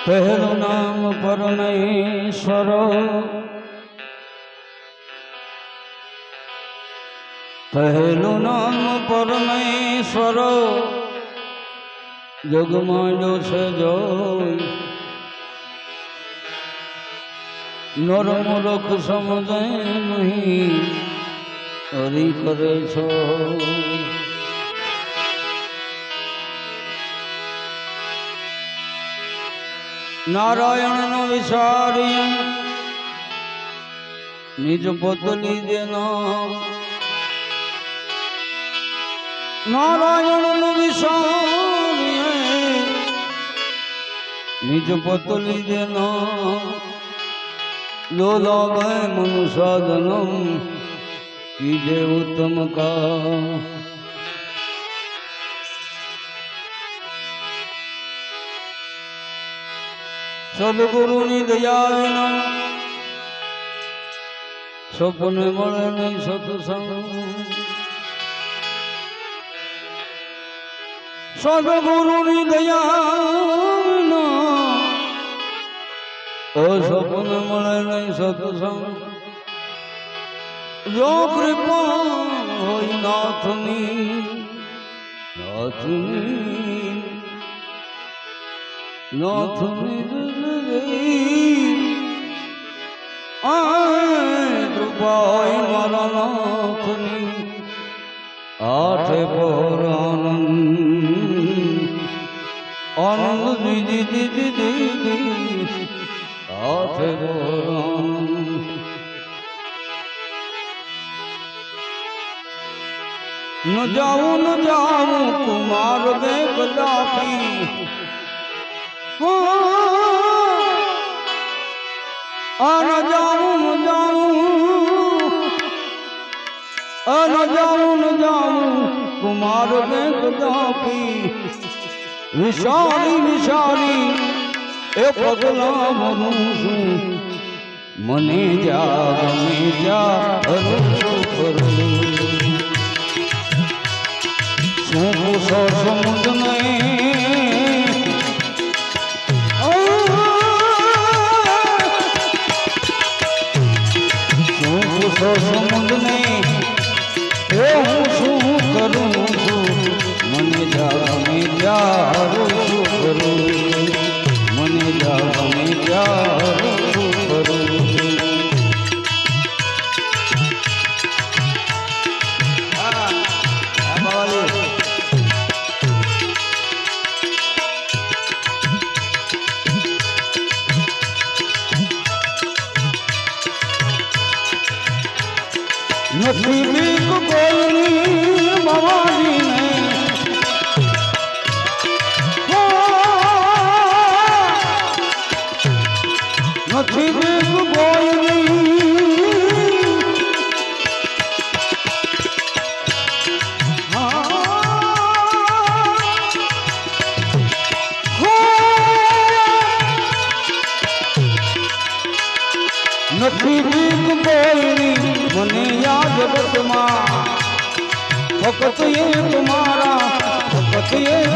પહેલું નામ પરમેશ્વર, પહેલું નામ પરમેશ્વર, જગમાં જો છે જોઈ નર મૂર્ખ સમજે નહીં, હરી કરે છો નારાયણ નો વિચારી નિજ પોતલી દેના, નારાયણ નો વિચારી નિજ પોતલી દેના, લોલા ગય મનુ સાધનમ कीजे उत्तम का। सदगुरु ની દયા વિના સપને મળે નહીં સત્સંગ, સદગુરુ ની દયા વિના સપને મળે નહીં સત્સંગ, જો કૃપા હોય નાથની નાથની નાથની કૃપા હોય મારા નાથની, આઠે પર આનંદ આનંદ દીદી દીદી દીદી, આઠે પર આનંદ न जाऊं कुमार दे गुलाबी, न जाऊं कुमार दे गुलाबी, विशाली विशाली ए पगला मनु छूं, मने जा करूं सो समुद्र में सो समुद्र में शू करूं मन जाने करूं मन जाने करूं नसीबी को कोई मवाली नहीं, नसीबी को कोई नसीबी को कोई मने याद फकत ये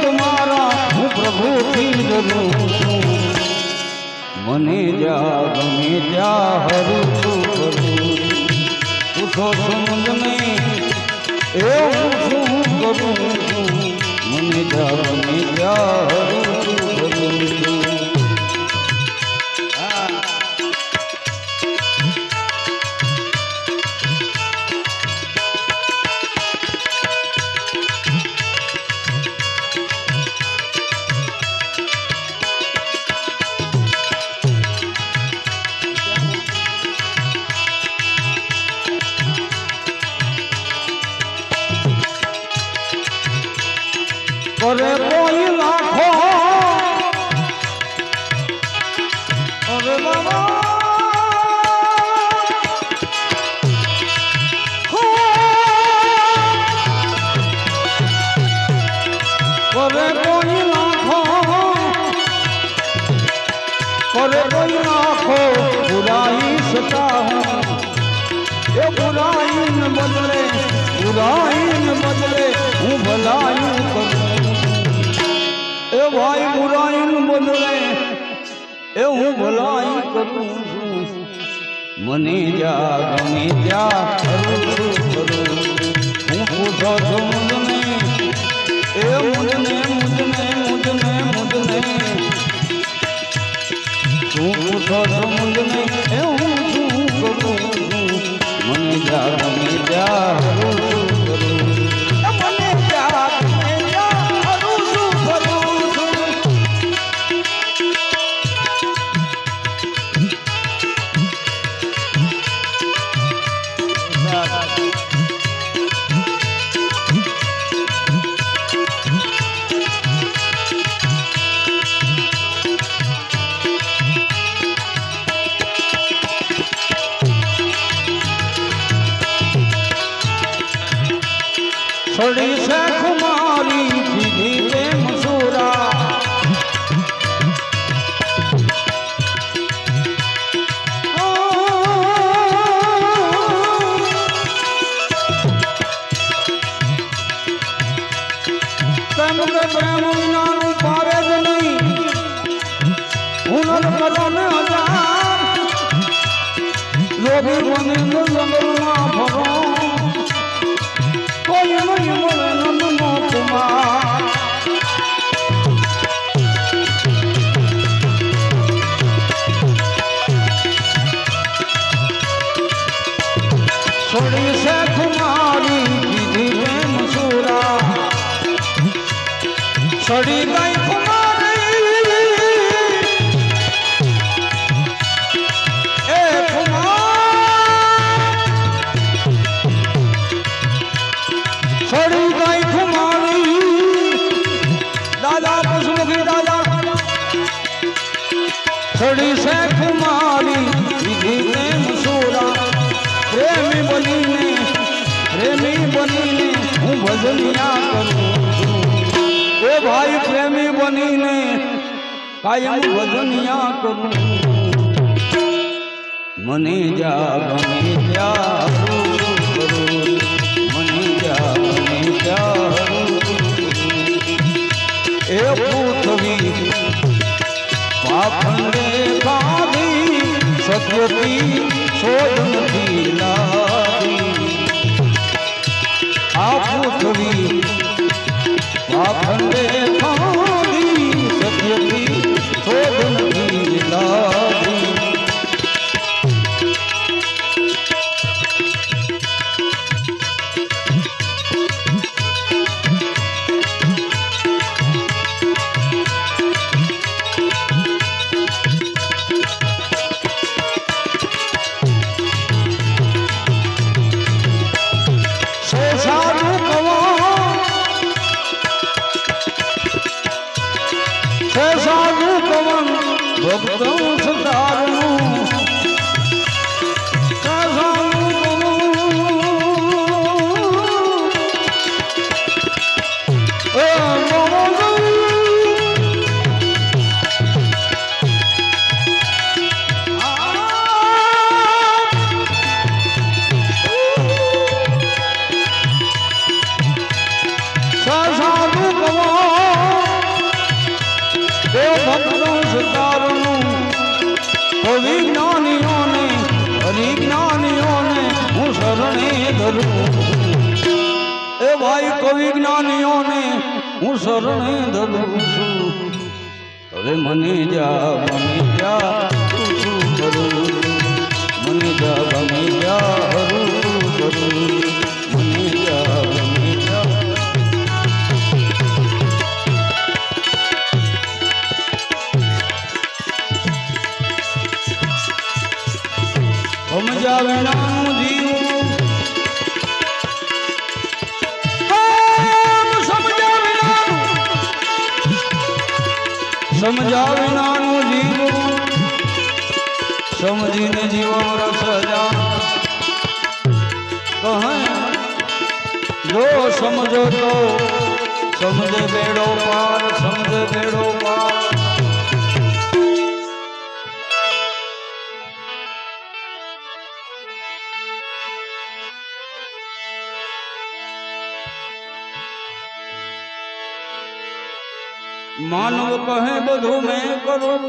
तुम्हारा हूँ प्रभु की जरूर मने जा गमे जा हरू उठो समुद्र में करूँ मने जा गमे जा हरू अरे कोई लाखों अरे बाबा अरे कोई लाखों बुराई सता हूँ ये बुराई न બદલે બુરાઈને બદલે હું ભલાયું કરું એ ભાઈ બુરાઈને બદલે એ હું ભલાઈ કરું છું મને જા ગમે ત્યાં કરું હું પૂછો છું મુજને એ મુજને મુજને મુજને મુજને તું પૂછો છો મુજને એ હું શું કરું મને જા ગમે ત્યાં કરું મને જા ગમે ત્યાં કરું છું છડી છે ખુમારી દીધી તે મસૂરા તેમ કે પ્રેમ વિનાનું પારે જ નહીં હુનર કરો ને હજાર લોભી બની જંગલમાં ફરો કોઈ નહીં મળે નંદનો કુમાર છોડી છે કુમારી દીધી પ્રેમ સુરા છડી ગઈ કુમારી એ કુમાર છડી ગઈ કુમારી દાદા પશુમુખી દાદા છડી છે કુમારી દીધી પ્રેમ સુરા પ્રેમી બનીને હું ભજનિયા કરું એ ભાઈ પ્રેમી બનીને કાયમ ભજનિયા કરું મને જા ગમે ત્યાં કરું મને જા ગમે ત્યાં એ પૃથ્વી પાખંડે કાઢી સત્યથી શોધ નથી લાવી આ પૃથ્વી પાખંડે કાઢી સત્યથી શોધ નથી લાવી ભક્તો સુધારનું વિજ્ઞાનીઓને હરિજ્ઞાનીઓને હું શરણે ધરું એ ભાઈ કવિ જ્ઞાનીઓને હું શરણે ધરું છું હવે મને જા ગમે ત્યાં શું કરું મને જા ગમે ત્યાં કરું મને જા ગમે ત્યાં સમજા વિનાનું જીવ સમજા વિનાનું જીવ સમજીને જીવો રસ જા કહે જો સમજો તો સમજે બેડો પાર સમજે બેડો પાર માનવ કહે બધું મેં કરું,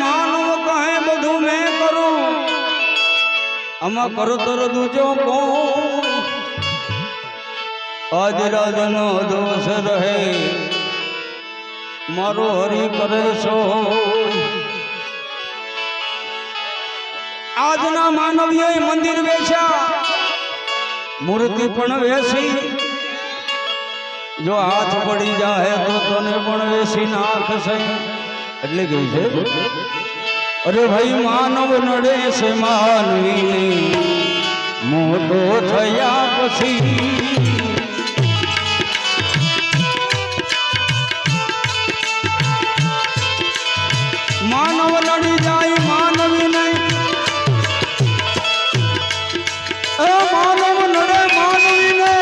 માનવ કહે બધું મેં કરું, આમાં કરતર દૂજો કોણ? આજ રાજનો દોષ રહે, મારો હરી કરે છો. આજના માનવીએ મંદિર વેચ્યા, મૂર્તિ પણ વેચી, જો હાથ પડી જાય તો તને પણ વેચી નાખશે. એટલે કહ્યું છે, અરે ભાઈ માનવ નડે છે માનવીને મોટો થયા પછી. માનવ નડી જાય માનવીને, માનવ નડે માનવીને,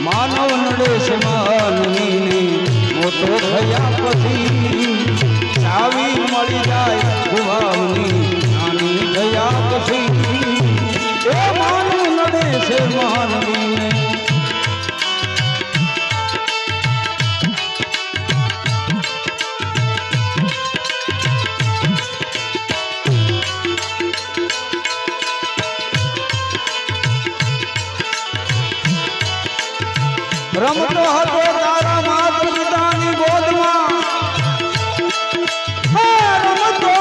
માનવ નડે છે માનવીને મોટો થયા પછી. ચાવી મળી જાય ગુવાવની નાની થયા પછી. એ માનવ નડે છે માનવીને. રમતો હતો તારા માત પિતાની ગોદમાં, રમતો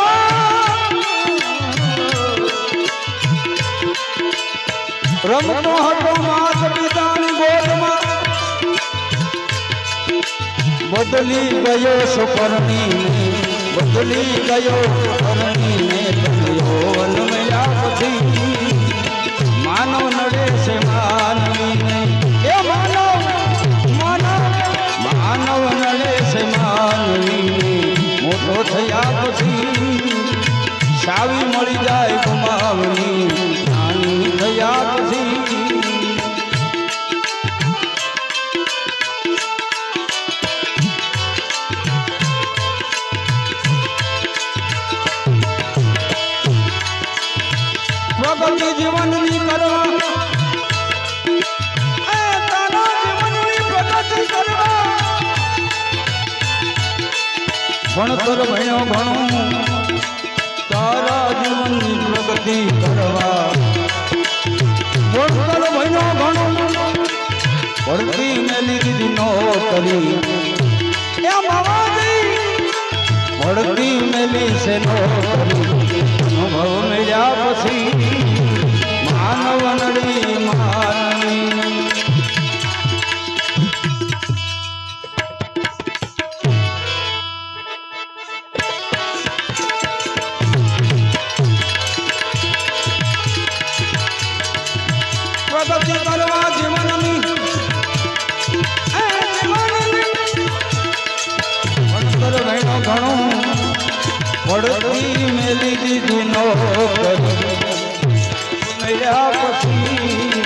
રમતો હતો માત પિતાની ગોદમાં. બદલી ગયો સુપરણીને, બદલી ગયો સુપરણીને, તનયો મળ્યા પછી. માનવ નડે છે માનવીને, એ માનવ માનવ નડે છે માનવીને મોટો થયા પછી. સાવી મળી જાય ગુમાવની નાની થયા પછી. પ્રગતિ જીવનની કરવા, ભણતર ભણ્યો ભણું તારા જીવનની પ્રગતિ કરવા. ભણતર ભણ્યો ભણું ભણતી મેલી દીધી નોકરી. એ મામાજી ભણતી મેલી છે નોકરી. અનુભવ મળ્યા પછી માનવ નડી માનવી. પ્રગતિ કરવા જીવનની ભણતર ભણ્યો ઘણું પડતી મેલી દીધી નોકરી. મળ્યા પછી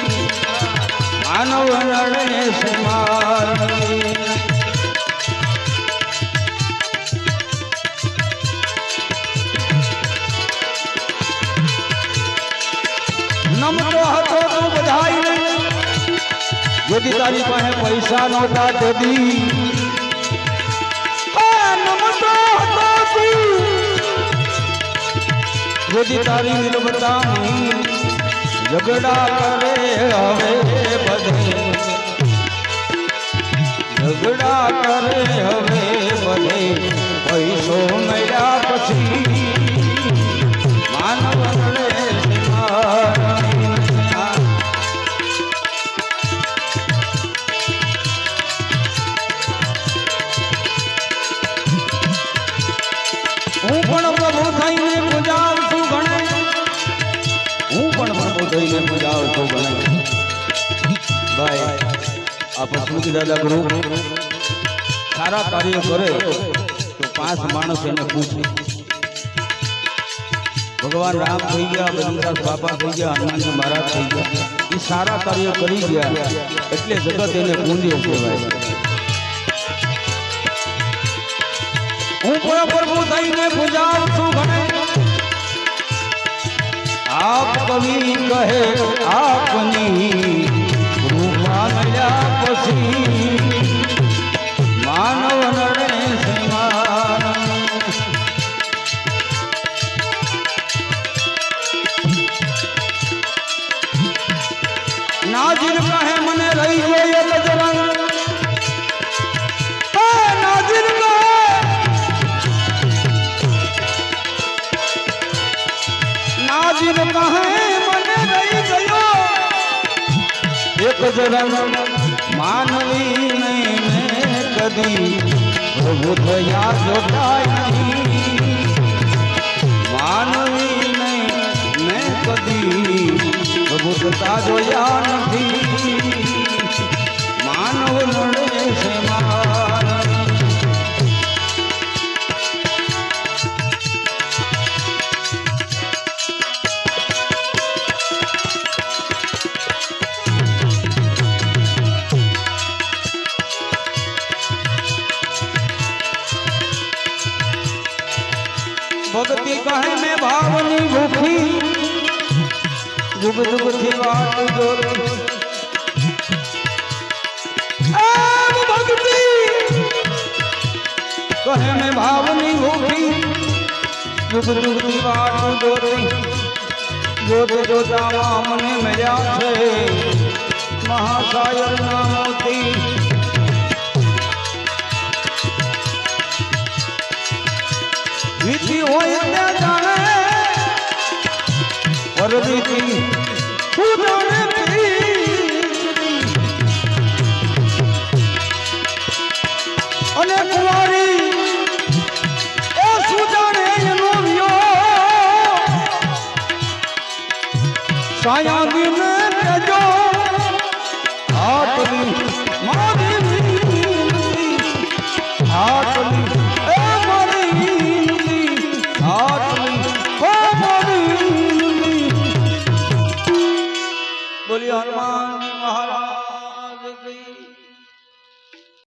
માનવ નડે છે માનવી. નમતો હતો તું બધાઈને, যদি તારી પાસે પૈસા નહોતા તેથી નમતો હતો તું. যদি તારી નિર્મતાની ઝઘડા કરે હવે બધે, ઝઘડા કરે હવે બધે. પૈસો મળ્યા પછી માનવ નડે છે માનવી. હું પણ પ્રભુ થઈને પૂજાવ છું ગણે, હું પણ પ્રભુ થઈને પૂજાવ છું ગણે. ભાઈ આ પસમુખી દાદા ગ્રુપ સારા કાર્ય કરે તો 5 માણસ એને પૂછે. ભગવાન રામ થઈ ગયા, બદ્રીનાથ બાપા થઈ ગયા, હનુમાનજી મહારાજ થઈ ગયા. એ સારા કાર્ય કરી ગયા એટલે જગત એને પૂંજે છે. ભાઈ હું પણ પ્રભુ થઈને પૂજાવ છું ગણે. આપ કવિ કહે આપની કૃપા મળ્યા શિર કહે મને રહી ગયો એક જરા માનવી નહીં મેં કદી પ્રભુ થયા જોતાય નહીં માનવી નહીં મેં કદી પ્રભુ થતા જોયા નથી માનવ નડે છે માન भक्ति कहे में भावनी भूखी जुग जुग थी बात जोरे भक्ति कहे में भावनी भूखी जुग जुग थी बात जोरे जोते जोता मने मिल्या छे महाशायर ना मोती रीति होय ते जाने और रीति तू जाने अने कुमारी ए सु जाने एनो वियो साया दिन तेजो हाटली मादी हाटली बोलिए हनुमान